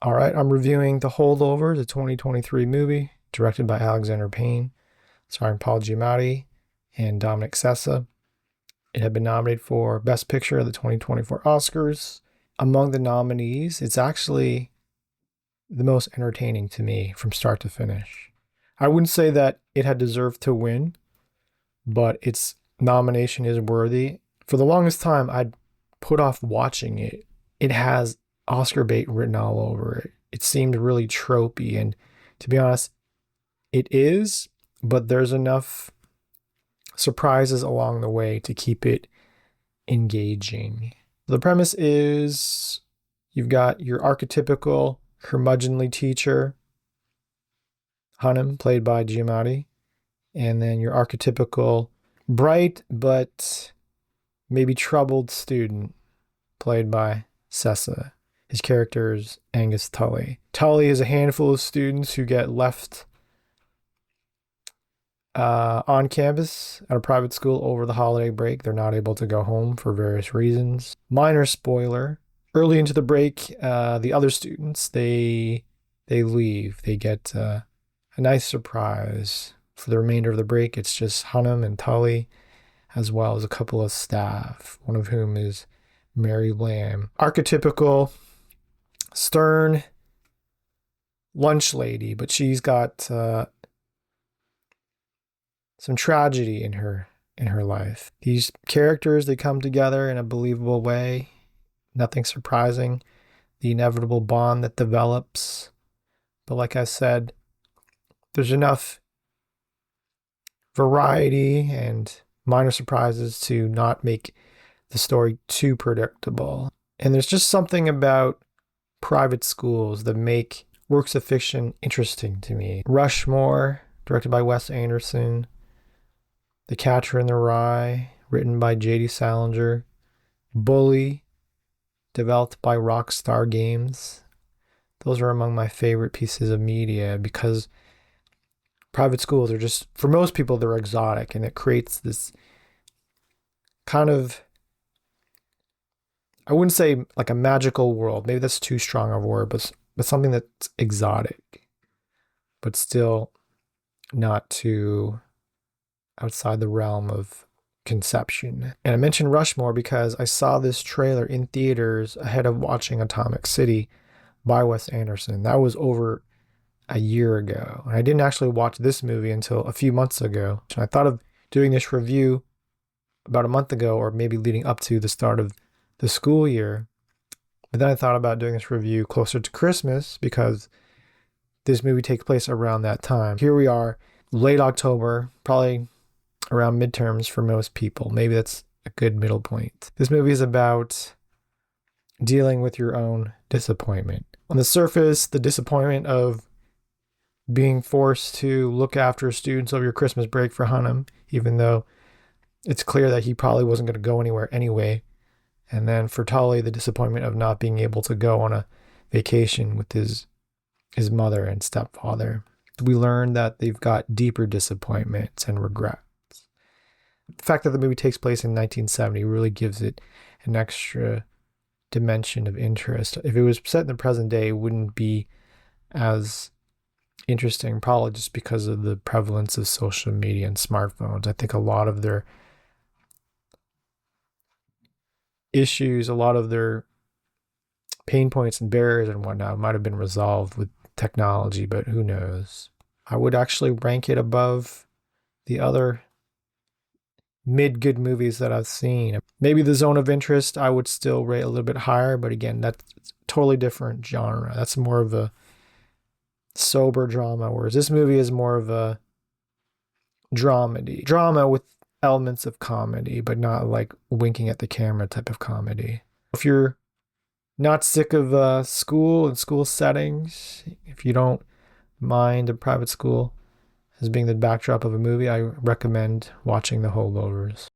All right, I'm reviewing The Holdovers, a 2023 movie directed by Alexander Payne, starring Paul Giamatti and Dominic Sessa. It had been nominated for Best Picture at the 2024 Oscars. Among the nominees, it's actually the most entertaining to me from start to finish. I wouldn't say that it had deserved to win, but its nomination is worthy. For the longest time, I'd put off watching it. It has Oscar bait written all over it. It seemed really tropey, and to be honest, it is, but there's enough surprises along the way to keep it engaging. The premise is you've got your archetypical curmudgeonly teacher, Hunnam, played by Giamatti, and then your archetypical bright but maybe troubled student, played by Sessa. His character is Angus Tully. Tully is a handful of students who get left on campus at a private school over the holiday break. They're not able to go home for various reasons. Minor spoiler: early into the break, the other students they leave. They get a nice surprise. For the remainder of the break, it's just Hunnam and Tully, as well as a couple of staff, one of whom is Mary Lamb. Archetypical stern lunch lady, but she's got some tragedy in her life. These characters, they come together in a believable way. Nothing surprising. The inevitable bond that develops. But like I said, there's enough variety and minor surprises to not make the story too predictable. And there's just something about private schools that make works of fiction interesting to me. Rushmore, directed by Wes Anderson. The Catcher in the Rye, written by J.D. Salinger. Bully, developed by Rockstar Games. Those are among my favorite pieces of media because private schools are just, for most people, they're exotic, and it creates this kind of, I wouldn't say like a magical world. Maybe that's too strong of a word, but something that's exotic, but still not too outside the realm of conception. And I mentioned Rushmore because I saw this trailer in theaters ahead of watching Atomic City by Wes Anderson. That was over a year ago. And I didn't actually watch this movie until a few months ago. And I thought of doing this review about a month ago, or maybe leading up to the start of the school year. But then I thought about doing this review closer to Christmas because this movie takes place around that time. Here we are, late October, probably around midterms for most people. Maybe that's a good middle point. This movie is about dealing with your own disappointment. On the surface, the disappointment of being forced to look after students over your Christmas break for Hunnam, even though it's clear that he probably wasn't going to go anywhere anyway. And then for Tully, the disappointment of not being able to go on a vacation with his mother and stepfather. We learn that they've got deeper disappointments and regrets. The fact that the movie takes place in 1970 really gives it an extra dimension of interest. If it was set in the present day, it wouldn't be as interesting, probably just because of the prevalence of social media and smartphones. I think a lot of their issues, a lot of their pain points and barriers and whatnot might have been resolved with technology, but who knows? I would actually rank it above the other mid-good movies that I've seen. Maybe The Zone of Interest I would still rate a little bit higher, but again, that's a totally different genre. That's more of a sober drama, whereas this movie is more of a dramedy. Drama with elements of comedy, but not like winking at the camera type of comedy. If you're not sick of school and school settings, if you don't mind a private school as being the backdrop of a movie, I recommend watching The Holdovers.